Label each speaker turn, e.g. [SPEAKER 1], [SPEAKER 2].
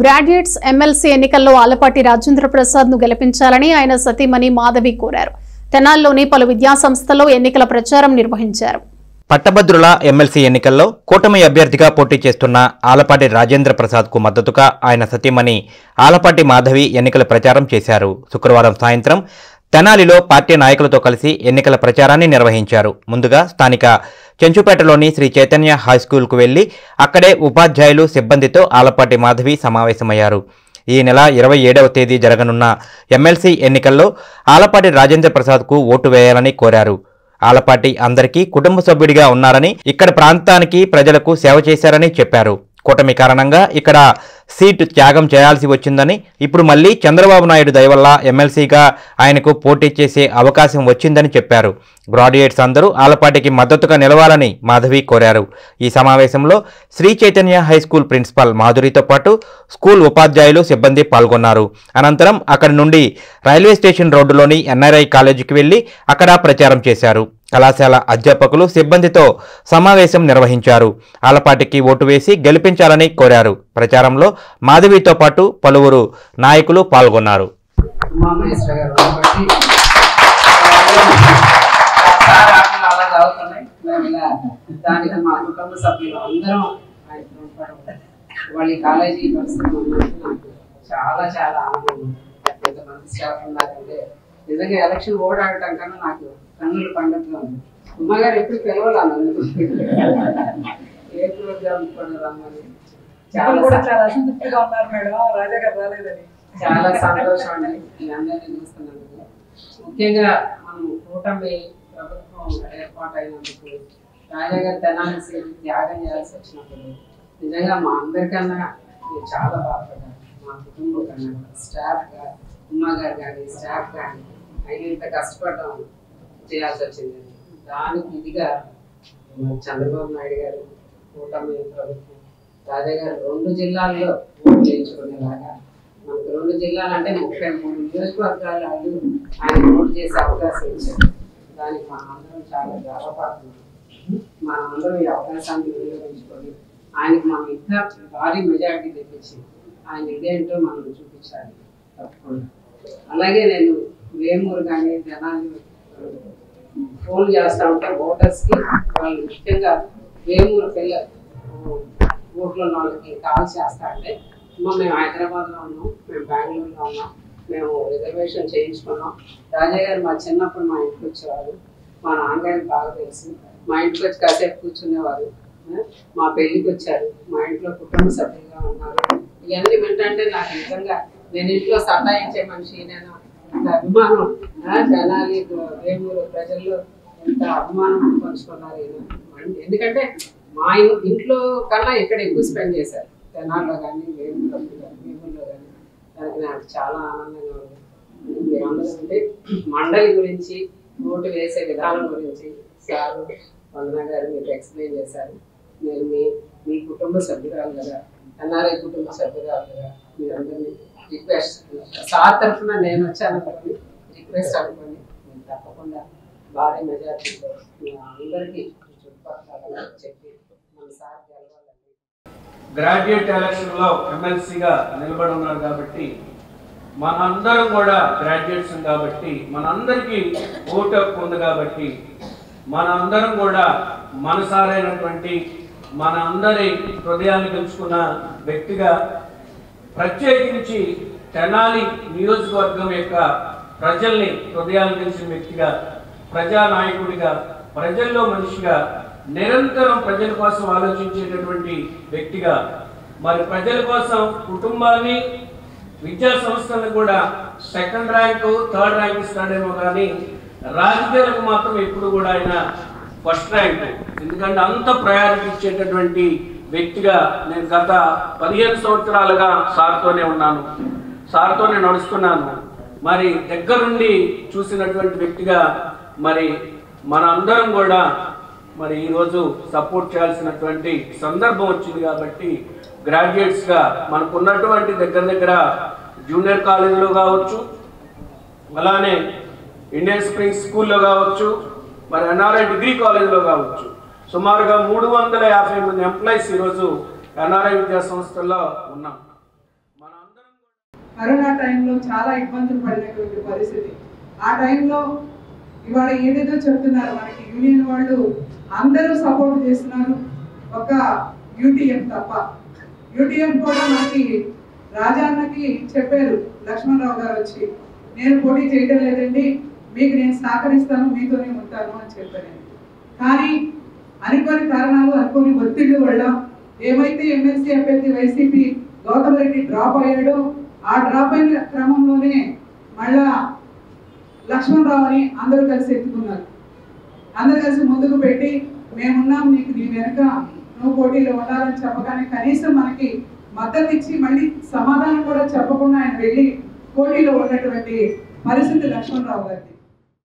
[SPEAKER 1] Graduates MLC ఎన్నికల్లో ఆలపాటి రాజేంద్ర ప్రసాద్ ను గెలిపించాలని ఆయన సతీమణి మాధవి కోరారు. తెనాలిలోని పలు విద్యాసంస్థల్లో ఎన్నికల ప్రచారం నిర్వహించారు.
[SPEAKER 2] పట్టభద్రుల ఎమ్మెల్సీ ఎన్నికల్లో కూటమి అభ్యర్థిగా పోటీ చేస్తున్న ఆలపాటి రాజేంద్ర ప్రసాద్ కు మద్దతుగా ఆయన సతీమణి ఆలపాటి మాధవి ఎన్నికల ప్రచారం చేశారు. శుక్రవారం సాయంత్రం తెనాలిలో పార్టీ నాయకులతో కలిసి ఎన్నికల ప్రచారాన్ని నిర్వహించారు. ముందుగా స్థానిక చెంచుపేటలోని శ్రీ చైతన్య హైస్కూల్కు వెళ్లి అక్కడే ఉపాధ్యాయులు సిబ్బందితో ఆలపాటి మాధవి సమావేశమయ్యారు. ఈ నెల 27వ తేదీ జరగనున్న ఎమ్మెల్సీ ఎన్నికల్లో ఆలపాటి రాజేంద్ర ప్రసాద్కు ఓటు వేయాలని కోరారు. ఆలపాటి అందరికీ కుటుంబ సభ్యుడిగా ఉన్నారని, ఇక్కడ ప్రాంతానికి ప్రజలకు సేవ చేశారని చెప్పారు. కూటమి కారణంగా ఇక్కడ సీటు త్యాగం చేయాల్సి వచ్చిందని, ఇప్పుడు మళ్లీ చంద్రబాబు నాయుడు దయ వల్ల ఎమ్మెల్సీగా ఆయనకు పోటీ చేసే అవకాశం వచ్చిందని చెప్పారు. గ్రాడ్యుయేట్స్ అందరూ ఆలపాటికి మద్దతుగా నిలవాలని మాధవి కోరారు. ఈ సమావేశంలో శ్రీ చైతన్య హైస్కూల్ ప్రిన్సిపాల్ మాధురితో పాటు స్కూల్ ఉపాధ్యాయులు సిబ్బంది పాల్గొన్నారు. అనంతరం అక్కడి నుండి రైల్వే స్టేషన్ రోడ్డులోని ఎన్ఆర్ఐ కాలేజీకి వెళ్లి అక్కడ ప్రచారం చేశారు. కళాశాల అధ్యాపకులు సిబ్బందితో సమావేశం నిర్వహించారు. ఆలపాటికి ఓటు వేసి గెలిపించాలని కోరారు. ప్రచారంలో మాధవితో పాటు పలువురు నాయకులు పాల్గొన్నారు.
[SPEAKER 3] నిజంగా ఎలక్షన్ ఓడాడటం కన్నా నాకు కన్నులు పండుగ ఉంది. ఉమ్మగారు ఎప్పుడు పిలవలాను ఏ ప్రోగ్రామ్ కూడా రమ్మని
[SPEAKER 4] చాలా అసంతృప్తిగా ఉన్నారు మేడం. రాజా గారు రాలేదని
[SPEAKER 3] చాలా సంతోషం అండి మీ అందరినీ చూస్తున్నందుకు. ముఖ్యంగా మనం కూటమి ప్రభుత్వం ఏర్పాటు అయినందుకు రాజా గారు తెనాలి సీటు త్యాగం చేయాల్సి వచ్చినప్పుడు నిజంగా మా అందరికన్నా చాలా బాధపడ్డారు. మా కుటుంబం కన్నా స్టాఫ్గా ఉమ్మగారు కానీ స్టాఫ్ కానీ ఆయన ఇంత కష్టపడడం చేయాల్సి వచ్చింది. దానికి ఇదిగా చంద్రబాబు నాయుడు గారు కూటమి ప్రభుత్వం రాజా గారు 2 జిల్లాల్లో ఓటు చేయించుకునేలాగా, మనకు 2 జిల్లాలు అంటే 33 నియోజకవర్గాలు ఆయన ఓటు చేసే అవకాశం ఇచ్చారు. దానికి మనందరం చాలా గర్వపడుతున్నాం. మనమందరం ఈ అవకాశాన్ని వినియోగించుకొని ఆయనకు మనం ఇంకా భారీ మెజారిటీ తెప్పించి ఆయన ఇదేంటో మనం చూపించాలి తప్పకుండా. అలాగే నేను వేమూరు కానీ జనాలు ఫోన్ చేస్తూ ఉంటే ఓటర్స్కి వాళ్ళు ముఖ్యంగా వేమూరు ఓట్లు ఉన్న వాళ్ళకి కాల్ చేస్తా అంటే మేము హైదరాబాద్లో ఉన్నాం, మేము బెంగళూరులో ఉన్నాం, మేము రిజర్వేషన్ చేయించుకున్నాం. రాజా గారు మా చిన్నప్పుడు మా ఇంటికి వచ్చేవారు, మా నాన్నగారికి బాగా తెలుసు. మా ఇంటికి వచ్చి కాసేపు కూర్చునేవారు, మా పెళ్ళికి వచ్చారు, మా ఇంట్లో కుటుంబ సభ్యులుగా ఉన్నారు. ఇవన్నీ ఏంటంటే నాకు నిజంగా నేను ఇంట్లో సతాయించే మనిషి, నేను ఇంత అభిమానం జనాలి వేమూరు ప్రజల్లో ఎంత అభిమానం పంచుకున్నారు. ఎందుకంటే మా ఇంట్లో కన్నా ఇక్కడ ఎక్కువ స్పెండ్ చేశారు, తెనాల్లో కానీ వేమూరులో కానీ. దానికి నాకు చాలా ఆనందంగా ఉంది. మీరందరూ అంటే మండలి గురించి, ఓటు వేసే విధానం గురించి సారు వందన గారు మీకు ఎక్స్ప్లెయిన్ చేశారు. నేను మీ కుటుంబ సభ్యురాలు కదా, ఎన్ఆర్ఐ కుటుంబ సభ్యురాలు కదా, మీరందరినీ రిక్వెస్ట్ సార్ తరఫున నేను వచ్చాననుకోండి, రిక్వెస్ట్ అనుకోండి, నేను తప్పకుండా భారీ మెజార్టీలో అందరికీ చుట్టుపక్కల చెప్పి మన సార్ గెలవాలండి.
[SPEAKER 5] గ్రాడ్యుయేట్ ఎలక్షన్లో ఎమ్మెల్సీగా నిలబడి ఉన్నారు కాబట్టి మనందరం కూడా గ్రాడ్యుయేట్స్ కాబట్టి మనందరికీ ఓటు హక్కు ఉంది కాబట్టి మనందరం కూడా మనసారైనటువంటి మన అందరి హృదయాన్ని గెలుచుకున్న వ్యక్తిగా, ప్రత్యేకించి తెనాలి నియోజకవర్గం యొక్క ప్రజల్ని హృదయాలు గెలిచిన వ్యక్తిగా, ప్రజానాయకుడిగా, ప్రజల్లో మనిషిగా, నిరంతరం ప్రజల కోసం ఆలోచించేటటువంటి వ్యక్తిగా, మరి ప్రజల కోసం కుటుంబాన్ని, విద్యా సంస్థలను కూడా 2nd ర్యాంకు 3rd ర్యాంక్ ఇస్తాడేమో కానీ రాజకీయాలకు మాత్రం ఎప్పుడు కూడా ఆయన 1st ర్యాంక్. ఎందుకంటే అంత ప్రయారిటీ ఇచ్చేటటువంటి వ్యక్తిగా నేను గత 15 సంవత్సరాలుగా సార్తోనే ఉన్నాను, సార్తోనే నడుస్తున్నాను. మరి దగ్గరుండి చూసినటువంటి వ్యక్తిగా మరి మన అందరం కూడా మరి ఈరోజు సపోర్ట్ చేయాల్సినటువంటి సందర్భం వచ్చింది. కాబట్టి గ్రాడ్యుయేట్స్గా మనకున్నటువంటి దగ్గర జూనియర్ కాలేజీలో కావచ్చు, అలానే ఇండియన్ స్ప్రింగ్స్ స్కూల్లో కావచ్చు, మరి ఎన్ఆర్ఐ డిగ్రీ కాలేజీలో కావచ్చు, సుమారుగా 350 మంది ఎంప్లాయీస్ ఈరోజు ఎన్ఆర్ఐ విద్యా సంస్థల్లో ఉన్నాం.
[SPEAKER 4] కరోనా టైంలో చాలా ఇబ్బందులు పడినటువంటి పరిస్థితి. ఆ టైంలో ఇవాళ ఏదేదో చెప్తున్నారు, మనకి యూనియన్ వాళ్ళు అందరూ సపోర్ట్ చేస్తున్నారు, ఒక యూటీఎం తప్ప. యూటీఎం కూడా మనకి రాజాన్నకి చెప్పారు లక్ష్మణరావు గారు వచ్చి, నేను పోటీ చేయడం లేదండి, మీకు నేను సహకరిస్తాను, మీతోనే ఉంటాను అని చెప్పాను. కానీ అనుకోని కారణాలు, అనుకోని ఒత్తిళ్ల వల్ల ఏమైతే ఎమ్మెల్సీ అభ్యర్థి వైసీపీ గౌతమ్ రెడ్డి డ్రాప్ అయ్యాడో, ఆ డ్రాప్ అయిన క్రమంలోనే మళ్ళా లక్ష్మణరావు అని అందరూ కలిసి ఎత్తుకున్నారు. అందరూ కలిసి ముందుకు పెట్టి మేమున్నాం, నీకు నీ వెనక నువ్వు పోటీలో ఉండాలని చెప్పగానే కనీసం మనకి మద్దతు ఇచ్చి మళ్ళీ సమాధానం కూడా చెప్పకుండా ఆయన వెళ్ళి పోటీలో ఉన్నటువంటి పరిస్థితి లక్ష్మణరావు గారిది.